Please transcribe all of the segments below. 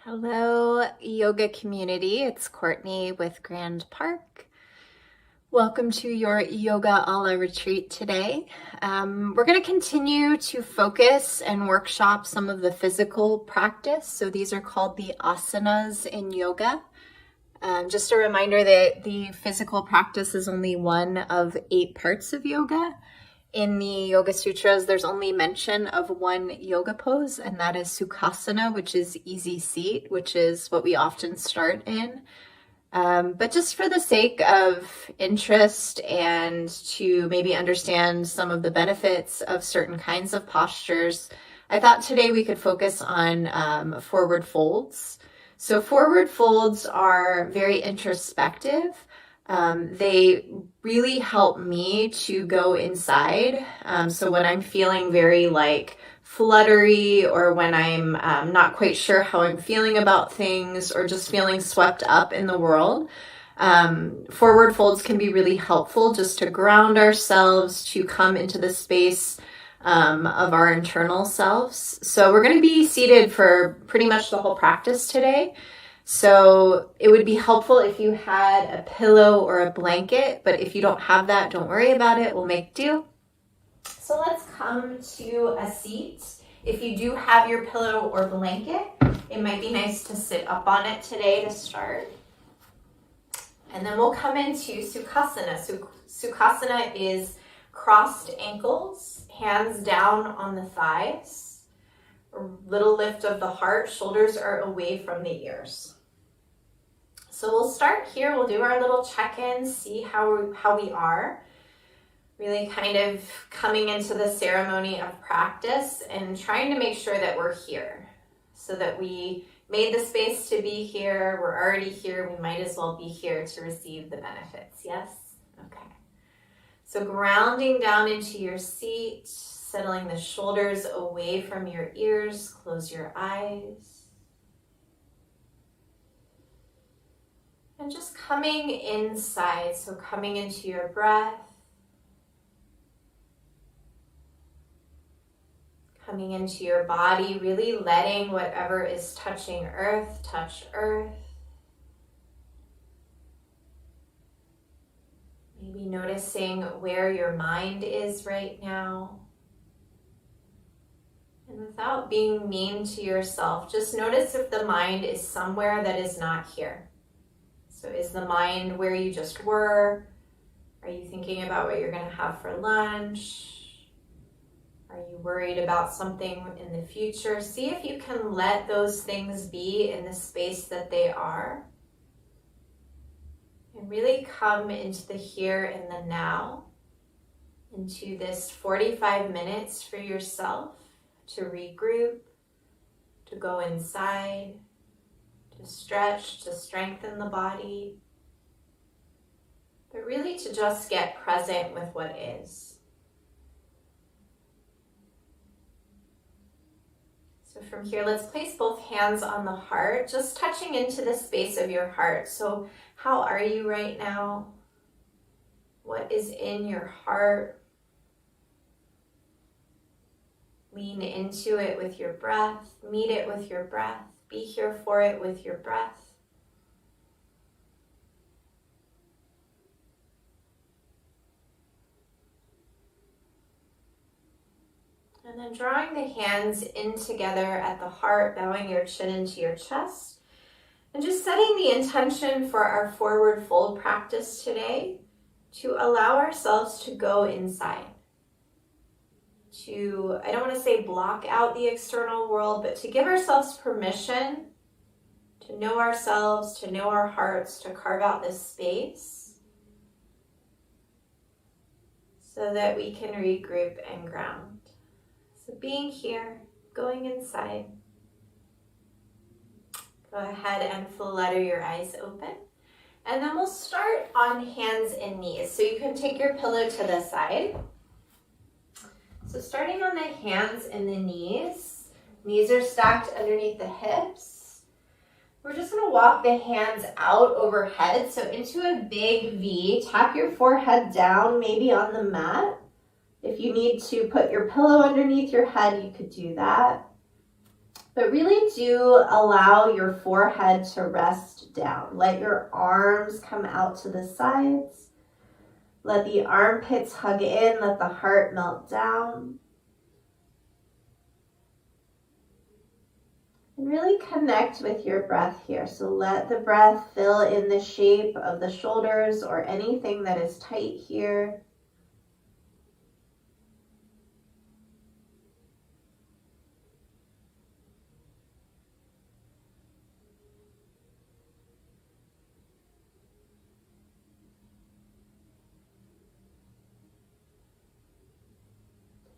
Hello, yoga community. It's Courtney with Grand Park. Welcome to your Yoga Ala retreat today. We're going to continue to focus and workshop some of the physical practice. So these are called the asanas in yoga. Just a reminder that the physical practice is only one of 8 parts of yoga. In the Yoga Sutras, there's only mention of one yoga pose, and that is Sukhasana, which is easy seat, which is what we often start in. But just for the sake of interest and to maybe understand some of the benefits of certain kinds of postures, I thought today we could focus on forward folds. So forward folds are very introspective. They really help me to go inside. So when I'm feeling very fluttery, or when I'm not quite sure how I'm feeling about things, or just feeling swept up in the world, forward folds can be really helpful just to ground ourselves, to come into the space of our internal selves. So we're going to be seated for pretty much the whole practice today. So it would be helpful if you had a pillow or a blanket, but if you don't have that, don't worry about it. We'll make do. So let's come to a seat. If you do have your pillow or blanket, it might be nice to sit up on it today to start. And then we'll come into Sukhasana. Sukhasana is crossed ankles, hands down on the thighs, a little lift of the heart, shoulders are away from the ears. So we'll start here. We'll do our little check-in, see how we are. Really kind of coming into the ceremony of practice and trying to make sure that we're here, so that we made the space to be here. We're already here. We might as well be here to receive the benefits. Yes? Okay. So grounding down into your seat, settling the shoulders away from your ears. Close your eyes. And just coming inside, so coming into your breath. Coming into your body, really letting whatever is touching earth, touch earth. Maybe noticing where your mind is right now. And without being mean to yourself, just notice if the mind is somewhere that is not here. So is the mind where you just were? Are you thinking about what you're going to have for lunch? Are you worried about something in the future? See if you can let those things be in the space that they are. And really come into the here and the now, into this 45 minutes for yourself to regroup, to go inside, to stretch, to strengthen the body, but really to just get present with what is. So from here, let's place both hands on the heart, just touching into the space of your heart. So how are you right now? What is in your heart? Lean into it with your breath. Meet it with your breath. Be here for it with your breath. And then drawing the hands in together at the heart, bowing your chin into your chest. And just setting the intention for our forward fold practice today to allow ourselves to go inside. To, I don't want to say block out the external world, but to give ourselves permission to know ourselves, to know our hearts, to carve out this space so that we can regroup and ground. So being here, going inside. Go ahead and flutter your eyes open. And then we'll start on hands and knees. So you can take your pillow to the side. So starting on the hands and the knees. Knees are stacked underneath the hips. We're just going to walk the hands out overhead. So into a big V. Tap your forehead down, maybe on the mat. If you need to put your pillow underneath your head, you could do that. But really do allow your forehead to rest down. Let your arms come out to the sides. Let the armpits hug in. Let the heart melt down. And really connect with your breath here. So let the breath fill in the shape of the shoulders or anything that is tight here.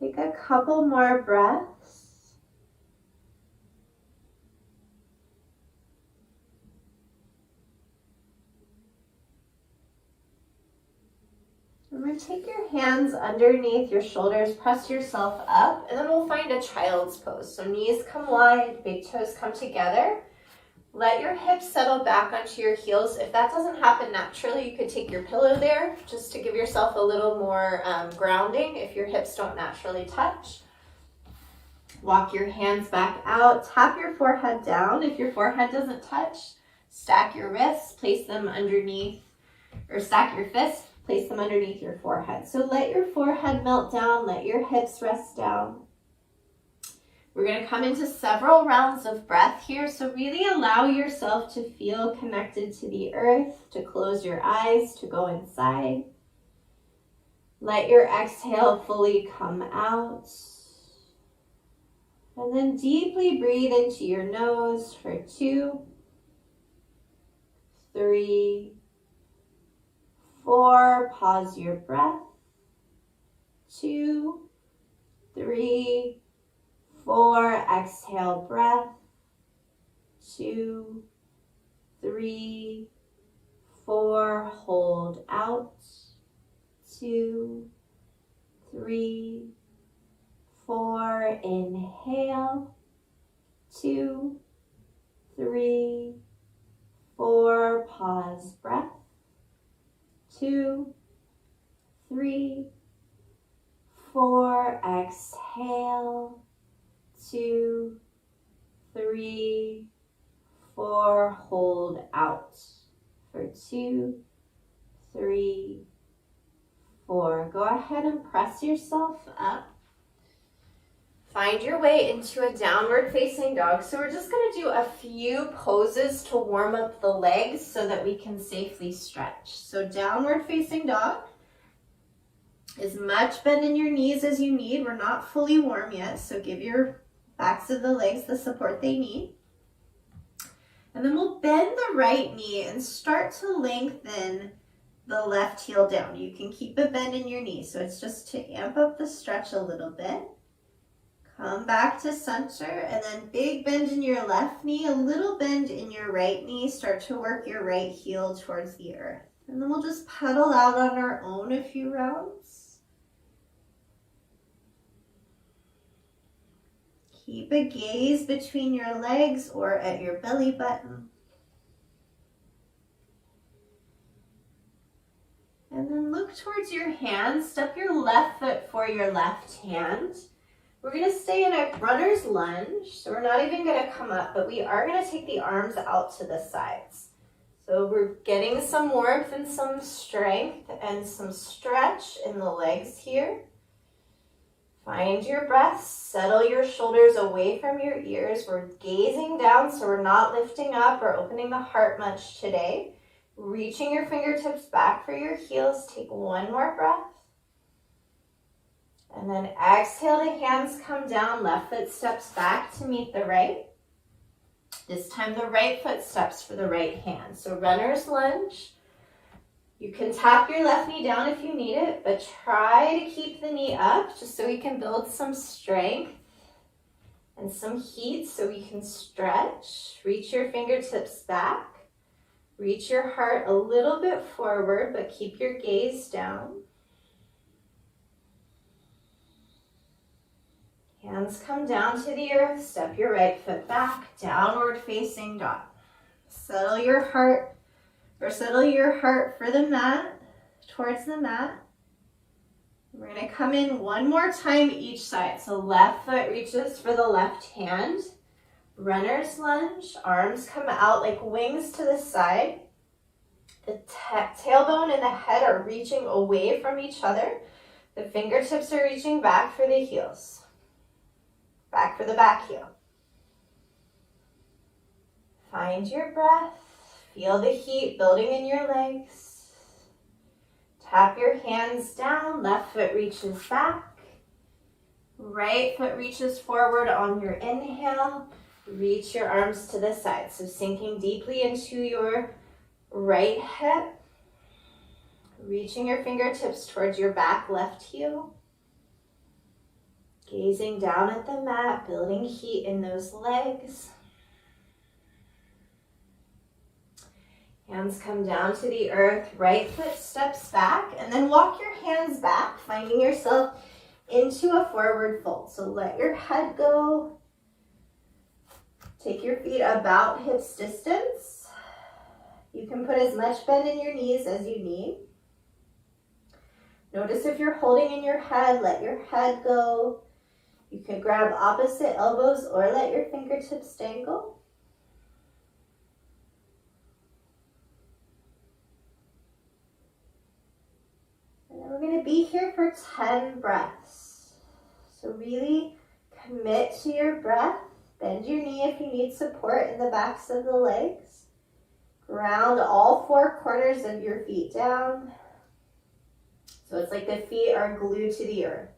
Take a couple more breaths. And then take your hands underneath your shoulders, press yourself up, and then we'll find a child's pose. So knees come wide, big toes come together. Let your hips settle back onto your heels. If that doesn't happen naturally, you could take your pillow there just to give yourself a little more grounding if your hips don't naturally touch. Walk your hands back out. Tap your forehead down. If your forehead doesn't touch, stack your wrists, place them underneath, or stack your fists, place them underneath your forehead. So let your forehead melt down. Let your hips rest down. We're going to come into several rounds of breath here, so really allow yourself to feel connected to the earth, to close your eyes, to go inside. Let your exhale fully come out. And then deeply breathe into your nose for 2, 3, 4. Pause your breath. 2, 3, 4, exhale breath. 2, 3, 4, hold out. 2, 3, 4, inhale. 2, 3, 4, pause breath. 2, 3, 4, exhale. 2, 3, 4, hold out for 2, 3, 4. Go ahead and press yourself up. Find your way into a downward facing dog. So we're just going to do a few poses to warm up the legs so that we can safely stretch. So downward facing dog. As much bend in your knees as you need. We're not fully warm yet, so give your backs of the legs the support they need. And then we'll bend the right knee and start to lengthen the left heel down. You can keep a bend in your knee, so it's just to amp up the stretch a little bit. Come back to center, and then big bend in your left knee, a little bend in your right knee. Start to work your right heel towards the earth. And then we'll just pedal out on our own a few rounds. Keep a gaze between your legs or at your belly button. And then look towards your hands. Step your left foot for your left hand. We're going to stay in a runner's lunge. So we're not even going to come up, but we are going to take the arms out to the sides. So we're getting some warmth and some strength and some stretch in the legs here. Find your breath, settle your shoulders away from your ears. We're gazing down, so we're not lifting up or opening the heart much today. Reaching your fingertips back for your heels. Take one more breath. And then exhale, the hands come down, left foot steps back to meet the right. This time the right foot steps for the right hand. So runner's lunge. You can tap your left knee down if you need it, but try to keep the knee up just so we can build some strength and some heat so we can stretch. Reach your fingertips back. Reach your heart a little bit forward, but keep your gaze down. Hands come down to the earth. Step your right foot back, downward facing dog. Settle your heart for the mat, towards the mat. We're going to come in one more time each side. So left foot reaches for the left hand. Runner's lunge, arms come out like wings to the side. The tailbone and the head are reaching away from each other. The fingertips are reaching back for the heels. Back for the back heel. Find your breath. Feel the heat building in your legs. Tap your hands down. Left foot reaches back. Right foot reaches forward on your inhale. Reach your arms to the side. So sinking deeply into your right hip. Reaching your fingertips towards your back left heel. Gazing down at the mat, building heat in those legs. Hands come down to the earth, right foot steps back, and then walk your hands back, finding yourself into a forward fold. So let your head go. Take your feet about hips distance. You can put as much bend in your knees as you need. Notice if you're holding in your head, let your head go. You can grab opposite elbows or let your fingertips dangle. And then we're going to be here for 10 breaths. So really commit to your breath. Bend your knee if you need support in the backs of the legs. Ground all four corners of your feet down. So it's like the feet are glued to the earth.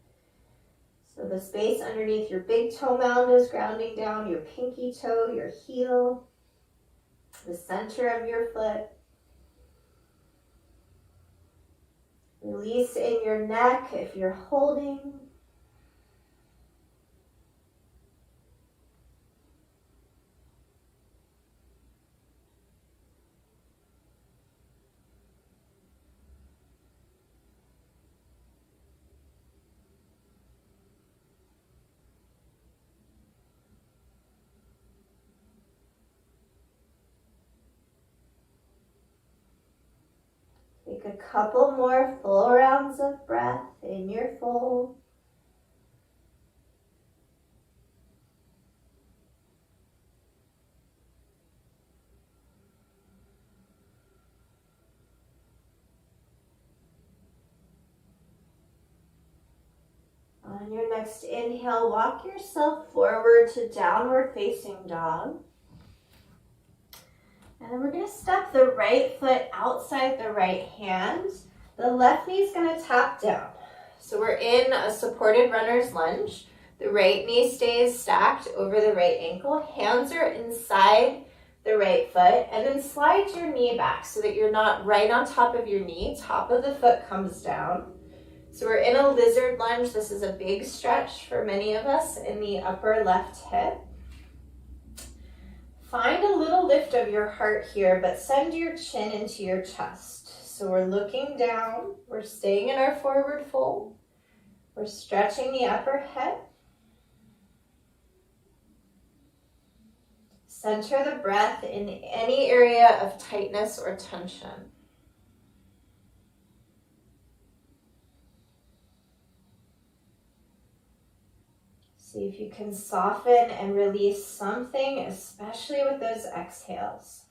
So the space underneath your big toe mound is grounding down, your pinky toe, your heel, the center of your foot. Release in your neck if you're holding. Take a couple more full rounds of breath in your fold. On your next inhale, walk yourself forward to downward facing dog. And then we're going to step the right foot outside the right hand. The left knee is going to tap down. So we're in a supported runner's lunge. The right knee stays stacked over the right ankle. Hands are inside the right foot. And then slide your knee back so that you're not right on top of your knee. Top of the foot comes down. So we're in a lizard lunge. This is a big stretch for many of us in the upper left hip. Find a little lift of your heart here, but send your chin into your chest. So we're looking down, we're staying in our forward fold. We're stretching the upper hip. Center the breath in any area of tightness or tension. See if you can soften and release something, especially with those exhales.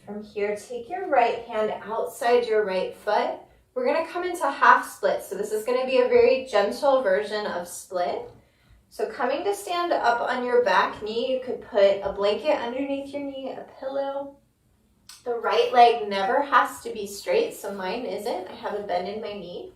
From here, take your right hand outside your right foot. We're going to come into half split. So this is going to be a very gentle version of split. So coming to stand up on your back knee, you could put a blanket underneath your knee, a pillow. The right leg never has to be straight, so mine isn't. I have a bend in my knee.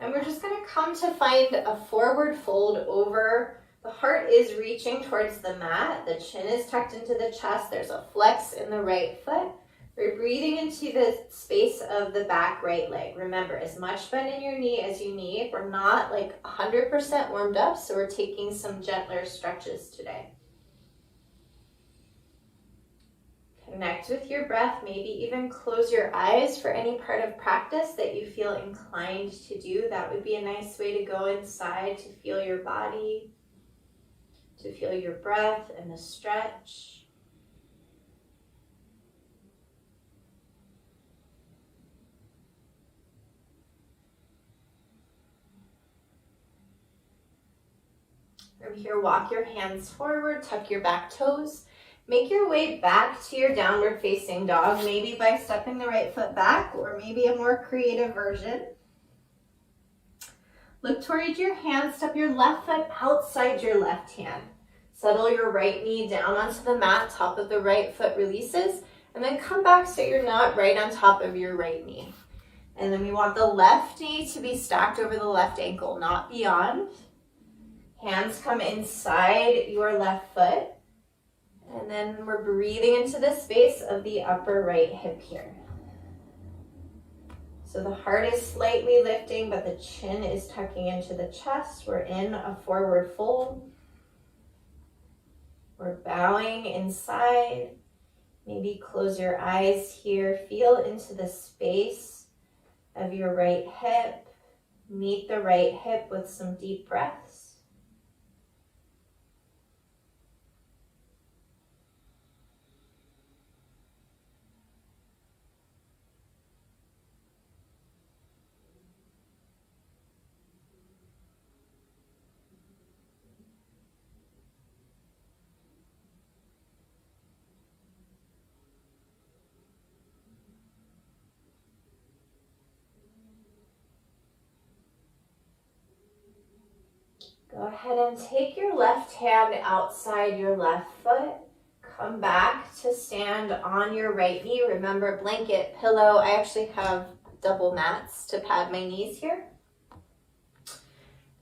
And we're just going to come to find a forward fold over. The heart is reaching towards the mat. The chin is tucked into the chest. There's a flex in the right foot. We're breathing into the space of the back right leg. Remember, as much bend in your knee as you need. We're not like 100% warmed up, so we're taking some gentler stretches today. Connect with your breath, maybe even close your eyes for any part of practice that you feel inclined to do. That would be a nice way to go inside, to feel your body, to feel your breath and the stretch. From here, walk your hands forward, tuck your back toes. Make your way back to your downward facing dog, maybe by stepping the right foot back, or maybe a more creative version. Look towards your hand, step your left foot outside your left hand. Settle your right knee down onto the mat, top of the right foot releases, and then come back so you're not right on top of your right knee. And then we want the left knee to be stacked over the left ankle, not beyond. Hands come inside your left foot. And then we're breathing into the space of the upper right hip here. So the heart is slightly lifting, but the chin is tucking into the chest. We're in a forward fold. We're bowing inside. Maybe close your eyes here. Feel into the space of your right hip. Meet the right hip with some deep breaths. Go ahead and take your left hand outside your left foot. Come back to stand on your right knee. Remember, blanket, pillow. I actually have double mats to pad my knees here.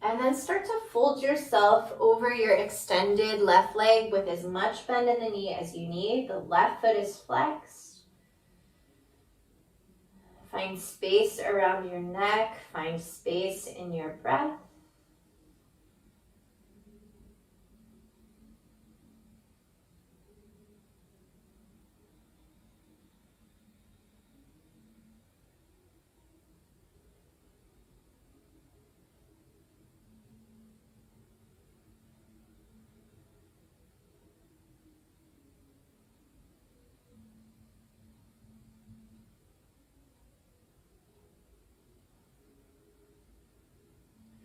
And then start to fold yourself over your extended left leg with as much bend in the knee as you need. The left foot is flexed. Find space around your neck. Find space in your breath.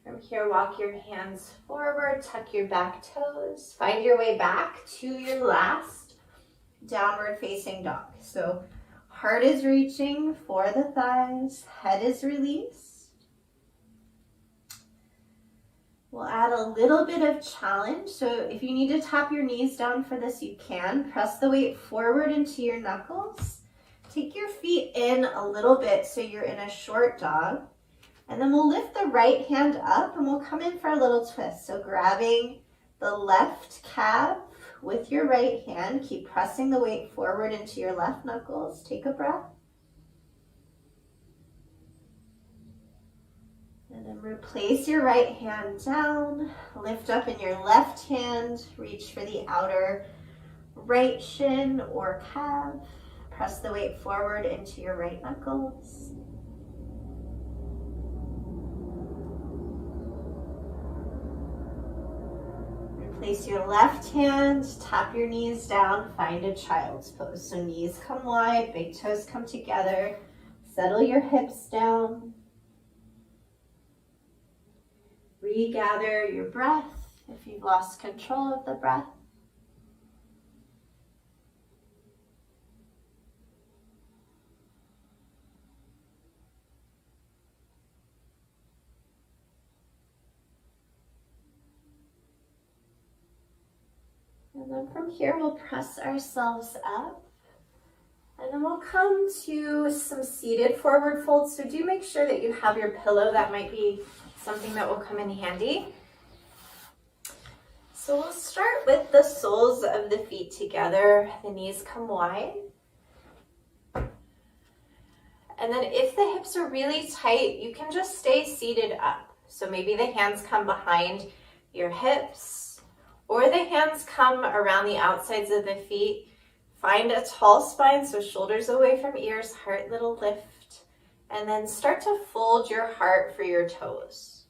From here, walk your hands forward, tuck your back toes, find your way back to your last downward facing dog. So heart is reaching for the thighs, head is released. We'll add a little bit of challenge. So if you need to tap your knees down for this, you can. Press the weight forward into your knuckles. Take your feet in a little bit so you're in a short dog. And then we'll lift the right hand up and we'll come in for a little twist. So grabbing the left calf with your right hand, keep pressing the weight forward into your left knuckles. Take a breath. And then replace your right hand down. Lift up in your left hand. Reach for the outer right shin or calf. Press the weight forward into your right knuckles. Place your left hand, tap your knees down, find a child's pose. So knees come wide, big toes come together. Settle your hips down. Regather your breath if you've lost control of the breath. And then from here, we'll press ourselves up. And then we'll come to some seated forward folds. So do make sure that you have your pillow. That might be something that will come in handy. So we'll start with the soles of the feet together. The knees come wide. And then if the hips are really tight, you can just stay seated up. So maybe the hands come behind your hips, or the hands come around the outsides of the feet. Find a tall spine, so shoulders away from ears, heart little lift, and then start to fold your heart for your toes.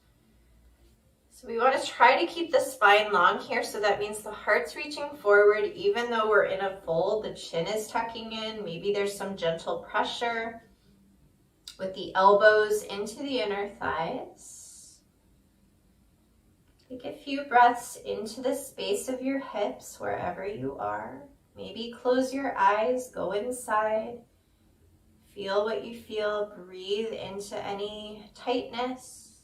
So we want to try to keep the spine long here, so that means the heart's reaching forward even though we're in a fold. The chin is tucking in, maybe there's some gentle pressure with the elbows into the inner thighs. Take a few breaths into the space of your hips wherever you are. Maybe close your eyes, go inside. Feel what you feel, breathe into any tightness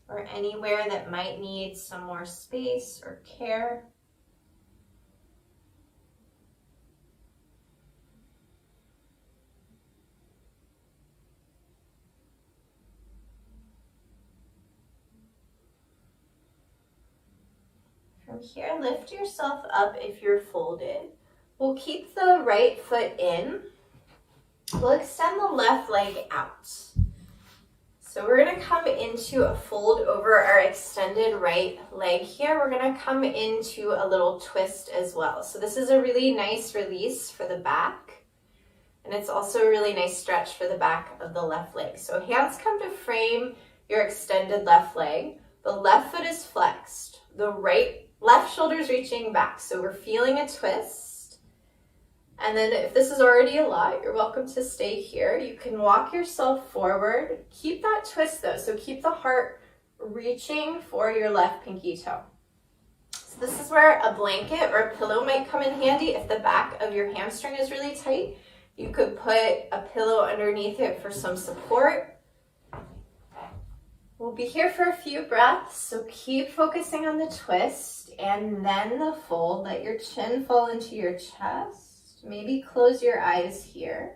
or anywhere that might need some more space or care. From here, lift yourself up if you're folded. We'll keep the right foot in. We'll extend the left leg out. So we're going to come into a fold over our extended right leg here. We're going to come into a little twist as well. So this is a really nice release for the back. And it's also a really nice stretch for the back of the left leg. So hands come to frame your extended left leg. The left foot is flexed. The left shoulder is reaching back. So we're feeling a twist. And then if this is already a lot, you're welcome to stay here. You can walk yourself forward. Keep that twist though. So keep the heart reaching for your left pinky toe. So this is where a blanket or a pillow might come in handy. If the back of your hamstring is really tight, you could put a pillow underneath it for some support. We'll be here for a few breaths, so keep focusing on the twist and then the fold. Let your chin fall into your chest. Maybe close your eyes here.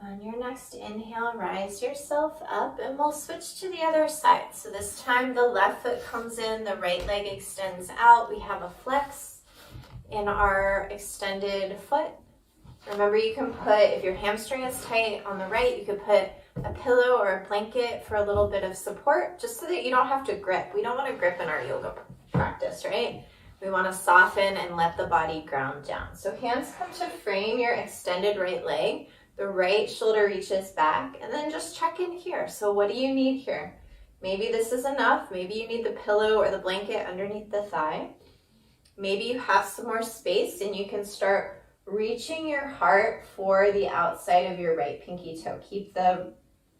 On your next inhale, rise yourself up and we'll switch to the other side. So this time the left foot comes in, the right leg extends out. We have a flex in our extended foot. Remember, you can put, if your hamstring is tight on the right, you could put a pillow or a blanket for a little bit of support, just so that you don't have to grip. We don't want to grip in our yoga practice, right? We want to soften and let the body ground down. So hands come to frame your extended right leg. The right shoulder reaches back, and then just check in here. So what do you need here? Maybe this is enough. Maybe you need the pillow or the blanket underneath the thigh. Maybe you have some more space and you can start reaching your heart for the outside of your right pinky toe. Keep the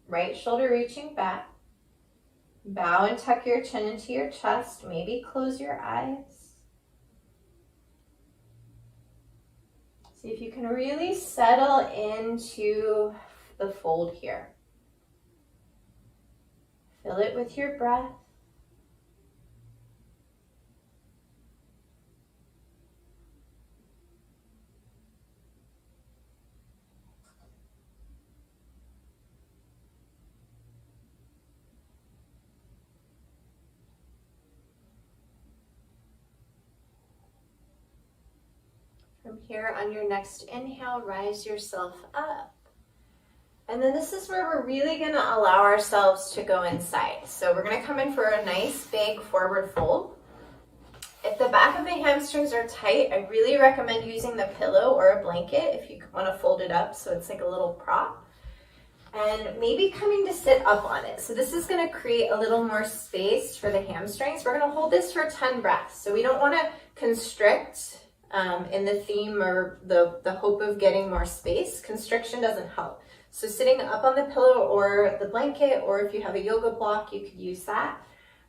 right shoulder reaching back. Bow and tuck your chin into your chest. Maybe close your eyes. See if you can really settle into the fold here. Fill it with your breath. From here, on your next inhale, rise yourself up. And then this is where we're really going to allow ourselves to go inside. So we're going to come in for a nice big forward fold. If the back of the hamstrings are tight, I really recommend using the pillow or a blanket if you want to fold it up so it's like a little prop. And maybe coming to sit up on it. So this is going to create a little more space for the hamstrings. We're going to hold this for 10 breaths. So we don't want to constrict in the theme or the hope of getting more space. Constriction doesn't help. So sitting up on the pillow or the blanket, or if you have a yoga block, you could use that.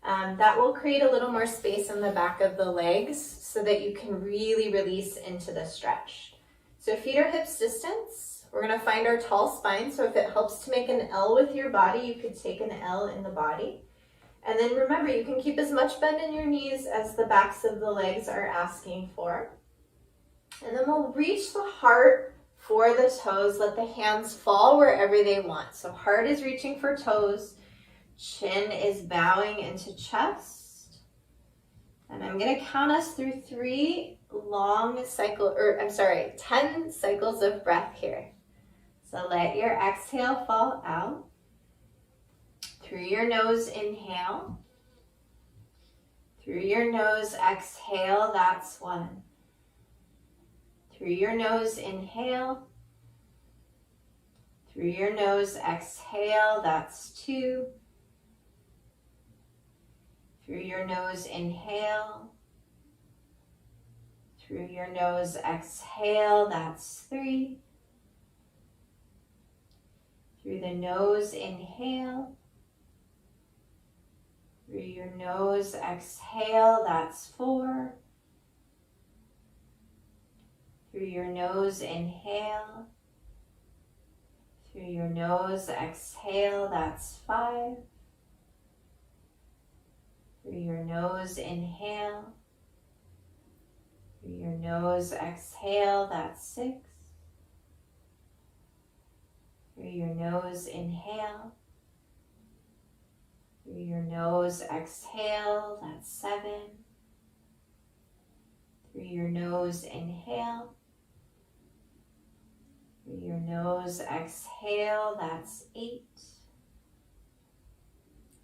That will create a little more space in the back of the legs so that you can really release into the stretch. So feet are hips distance. We're going to find our tall spine. So if it helps to make an L with your body, you could take an L in the body. And then remember, you can keep as much bend in your knees as the backs of the legs are asking for. And then we'll reach the heart for the toes. Let the hands fall wherever they want. So heart is reaching for toes. Chin is bowing into chest. And I'm going to count us through 10 cycles of breath here. So let your exhale fall out. Through your nose, inhale. Through your nose, exhale, that's 1. Through your nose, inhale. Through your nose, exhale, that's 2. Through your nose, inhale. Through your nose, exhale, that's 3. Through the nose, inhale. Through your nose, exhale, that's 4. Through your nose, inhale. Through your nose, exhale, that's 5. Through your nose, inhale. Through your nose, exhale, that's 6. Through your nose, inhale. Through your nose, exhale, that's 7. Through your nose, inhale. Through your nose, exhale, that's 8.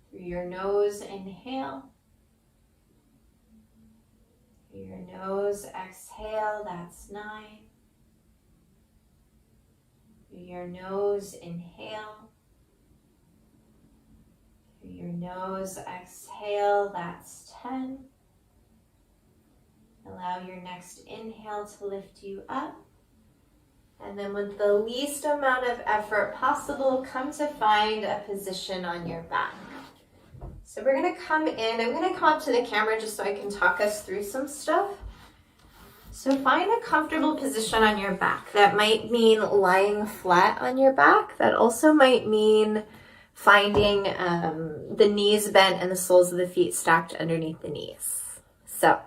Through your nose, inhale. Through your nose, exhale, that's 9. Through your nose, inhale. Through your nose, exhale, that's 10. Allow your next inhale to lift you up. And then with the least amount of effort possible, come to find a position on your back. So we're going to come in. I'm going to come up to the camera just so I can talk us through some stuff. So find a comfortable position on your back. That might mean lying flat on your back. That also might mean finding the knees bent and the soles of the feet stacked underneath the knees. So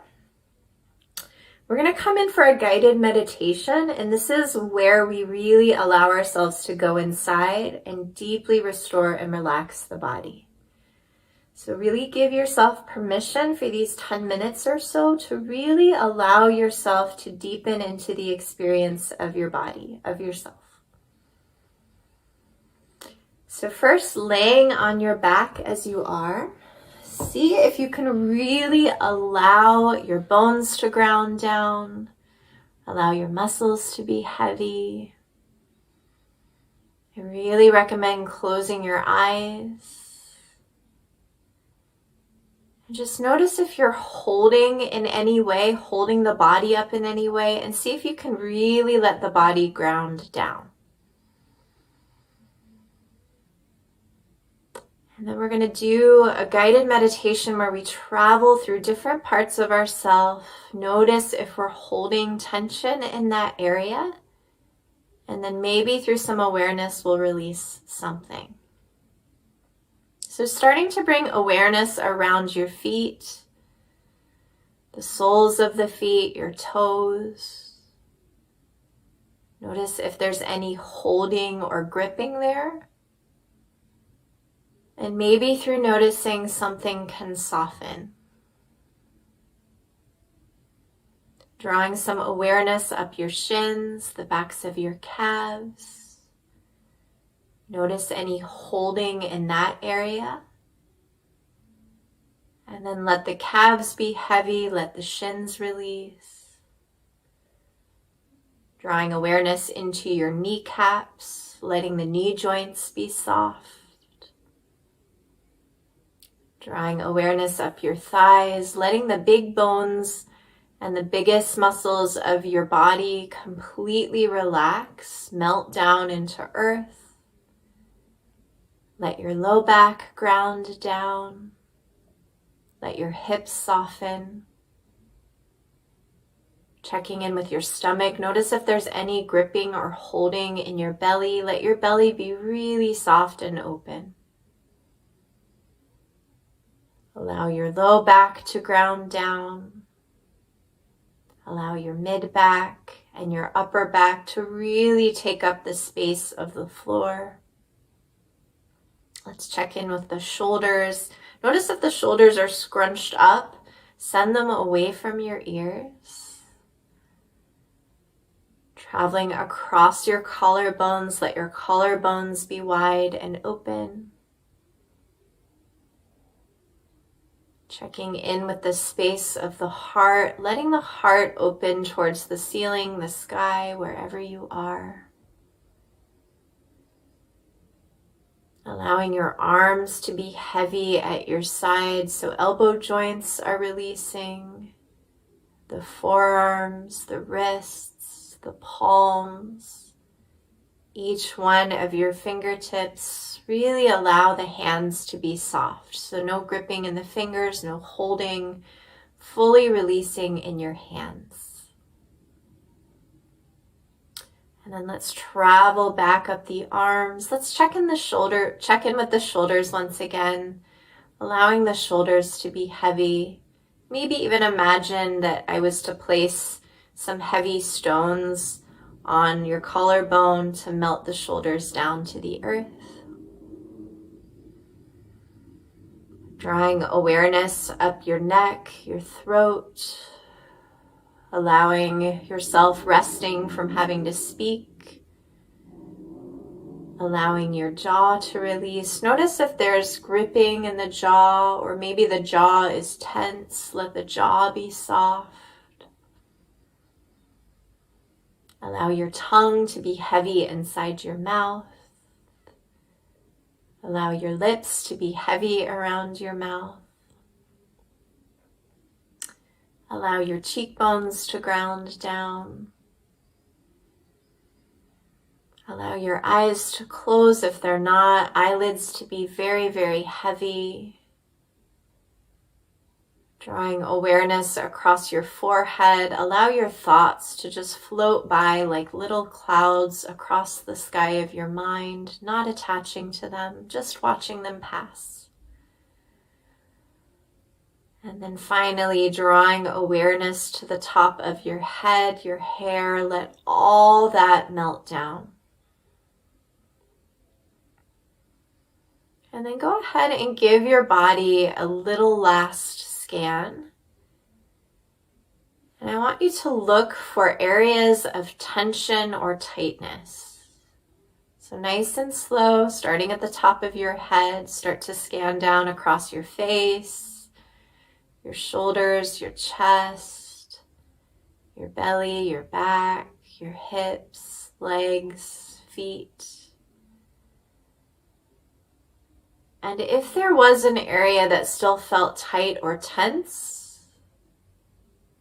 we're going to come in for a guided meditation, and this is where we really allow ourselves to go inside and deeply restore and relax the body. So really give yourself permission for these 10 minutes or so to really allow yourself to deepen into the experience of your body, of yourself. So first, laying on your back as you are, see if you can really allow your bones to ground down, allow your muscles to be heavy. I really recommend closing your eyes. And just notice if you're holding in any way, holding the body up in any way, and see if you can really let the body ground down. And then we're going to do a guided meditation where we travel through different parts of ourselves. Notice if we're holding tension in that area. And then maybe through some awareness, we'll release something. So starting to bring awareness around your feet, the soles of the feet, your toes. Notice if there's any holding or gripping there. And maybe through noticing, something can soften. Drawing some awareness up your shins, the backs of your calves. Notice any holding in that area. And then let the calves be heavy, let the shins release. Drawing awareness into your kneecaps, letting the knee joints be soft. Drawing awareness up your thighs, letting the big bones and the biggest muscles of your body completely relax, melt down into earth. Let your low back ground down. Let your hips soften. Checking in with your stomach. Notice if there's any gripping or holding in your belly. Let your belly be really soft and open. Allow your low back to ground down. Allow your mid back and your upper back to really take up the space of the floor. Let's check in with the shoulders. Notice if the shoulders are scrunched up, send them away from your ears. Traveling across your collarbones, let your collarbones be wide and open. Checking in with the space of the heart, letting the heart open towards the ceiling, the sky, wherever you are. Allowing your arms to be heavy at your sides, so elbow joints are releasing. The forearms, the wrists, the palms. Each one of your fingertips, really allow the hands to be soft. So no gripping in the fingers, no holding, fully releasing in your hands. And then let's travel back up the arms. Let's check in with the shoulders once again, allowing the shoulders to be heavy. Maybe even imagine that I was to place some heavy stones on your collarbone to melt the shoulders down to the earth. Drawing awareness up your neck, your throat, allowing yourself resting from having to speak, allowing your jaw to release. Notice if there's gripping in the jaw, or maybe the jaw is tense. Let the jaw be soft. Allow your tongue to be heavy inside your mouth. Allow your lips to be heavy around your mouth. Allow your cheekbones to ground down. Allow your eyes to close if they're not. Eyelids to be very, very heavy. Drawing awareness across your forehead. Allow your thoughts to just float by like little clouds across the sky of your mind, not attaching to them, just watching them pass. And then finally, drawing awareness to the top of your head, your hair. Let all that melt down. And then go ahead and give your body a little last scan. And I want you to look for areas of tension or tightness. So nice and slow, starting at the top of your head, start to scan down across your face, your shoulders, your chest, your belly, your back, your hips, legs, feet. And if there was an area that still felt tight or tense,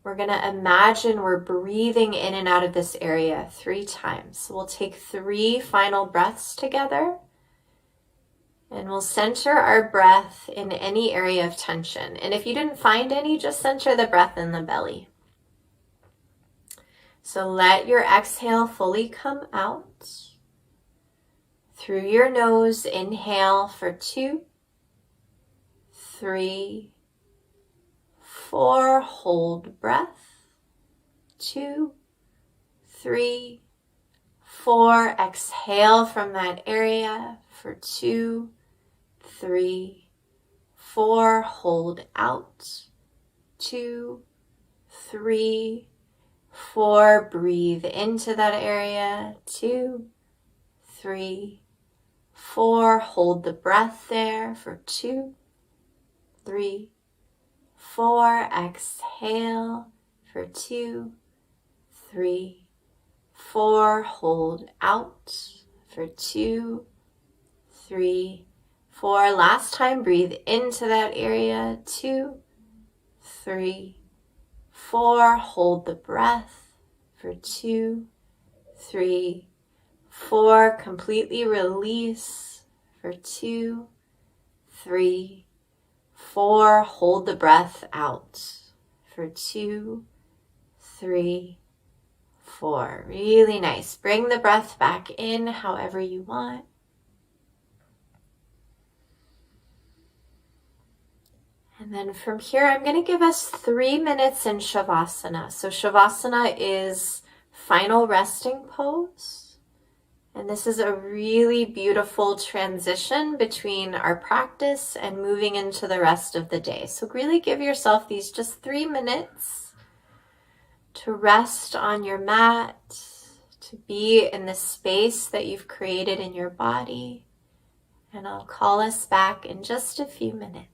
we're going to imagine we're breathing in and out of this area 3 times. So we'll take 3 final breaths together, and we'll center our breath in any area of tension. And if you didn't find any, just center the breath in the belly. So let your exhale fully come out. Through your nose, inhale for 2, 3, 4, hold breath, 2, 3, 4, exhale from that area for 2, 3, 4, hold out, 2, 3, 4, breathe into that area, 2, 3, 4, hold the breath there for 2, 3, 4, exhale for 2, 3, 4, hold out for 2, 3, 4. Last time, breathe into that area, 2, 3, 4, hold the breath for 2, 3, 4, completely release for 2, 3, 4, hold the breath out for 2, 3, 4. Really nice. Bring the breath back in however you want. And then from here, I'm going to give us 3 minutes in Savasana. So Savasana is final resting pose. And this is a really beautiful transition between our practice and moving into the rest of the day. So really give yourself these just 3 minutes to rest on your mat, to be in the space that you've created in your body. And I'll call us back in just a few minutes.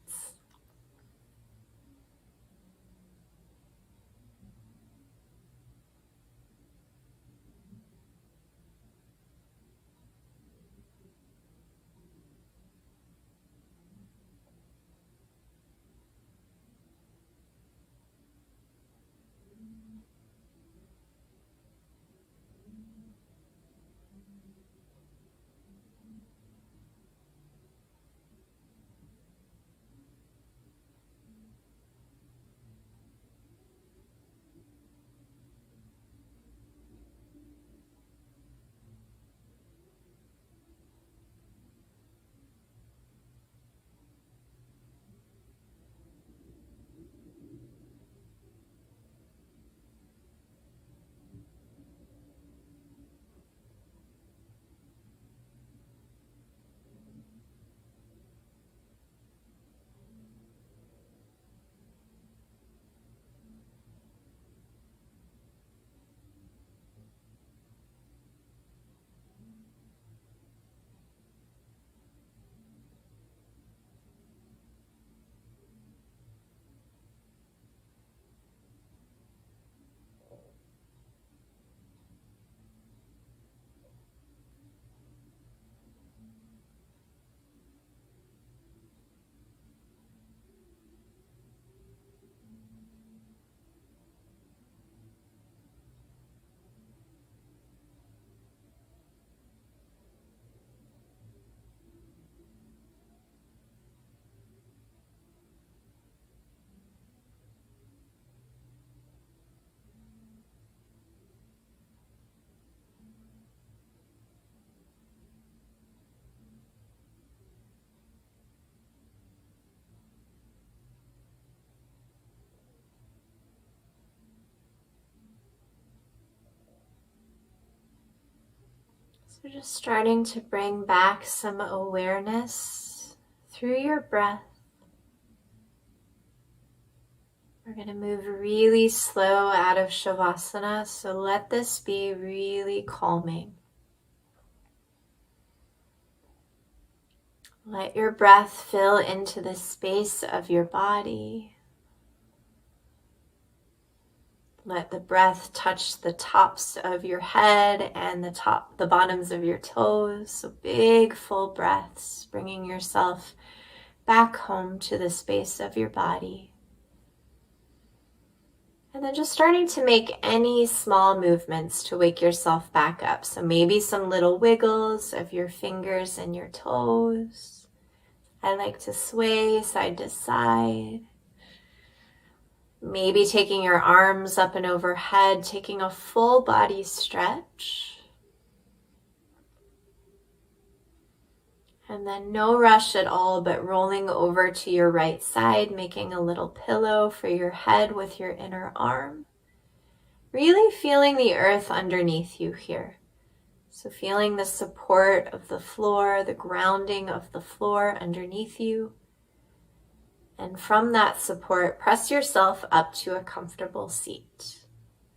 So just starting to bring back some awareness through your breath. We're going to move really slow out of Savasana, so let this be really calming. Let your breath fill into the space of your body. Let the breath touch the tops of your head and the bottoms of your toes. So big, full breaths, bringing yourself back home to the space of your body. And then just starting to make any small movements to wake yourself back up. So maybe some little wiggles of your fingers and your toes. I like to sway side to side. Maybe taking your arms up and overhead, taking a full body stretch. And then no rush at all, but rolling over to your right side, making a little pillow for your head with your inner arm. Really feeling the earth underneath you here. So feeling the support of the floor, the grounding of the floor underneath you. And from that support, press yourself up to a comfortable seat.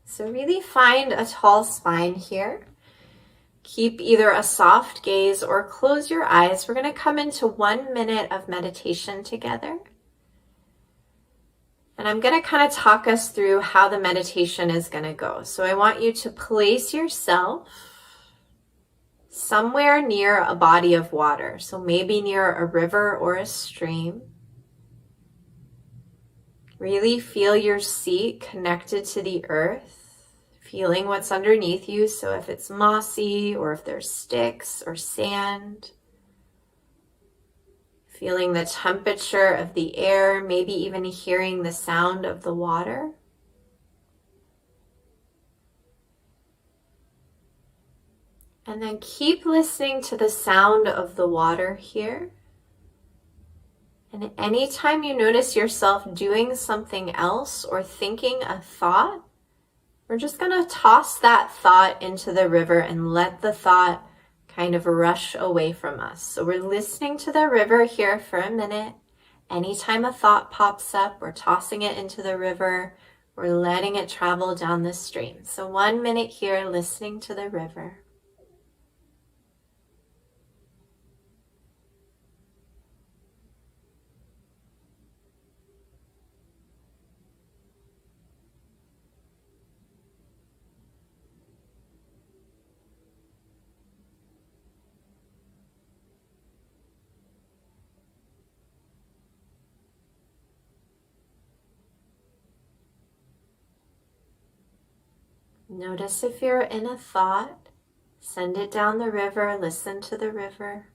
So really find a tall spine here. Keep either a soft gaze or close your eyes. We're going to come into 1 minute of meditation together. And I'm going to kind of talk us through how the meditation is going to go. So I want you to place yourself somewhere near a body of water. So maybe near a river or a stream. Really feel your seat connected to the earth. Feeling what's underneath you, so if it's mossy or if there's sticks or sand. Feeling the temperature of the air, maybe even hearing the sound of the water. And then keep listening to the sound of the water here. And anytime you notice yourself doing something else or thinking a thought, we're just going to toss that thought into the river and let the thought kind of rush away from us. So we're listening to the river here for a minute. Anytime a thought pops up, we're tossing it into the river. We're letting it travel down the stream. So 1 minute here, listening to the river. Notice if you're in a thought, send it down the river, listen to the river.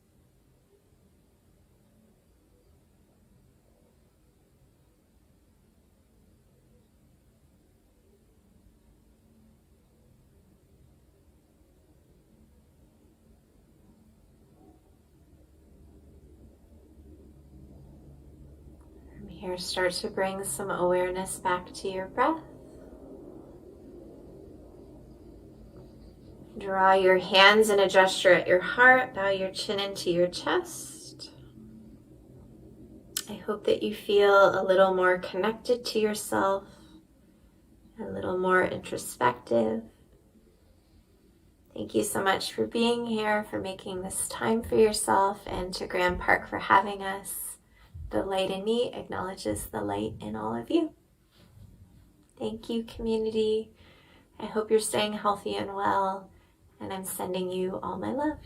From here, start to bring some awareness back to your breath. Draw your hands in a gesture at your heart. Bow your chin into your chest. I hope that you feel a little more connected to yourself, a little more introspective. Thank you so much for being here, for making this time for yourself, and to Grand Park for having us. The light in me acknowledges the light in all of you. Thank you, community. I hope you're staying healthy and well. And I'm sending you all my love.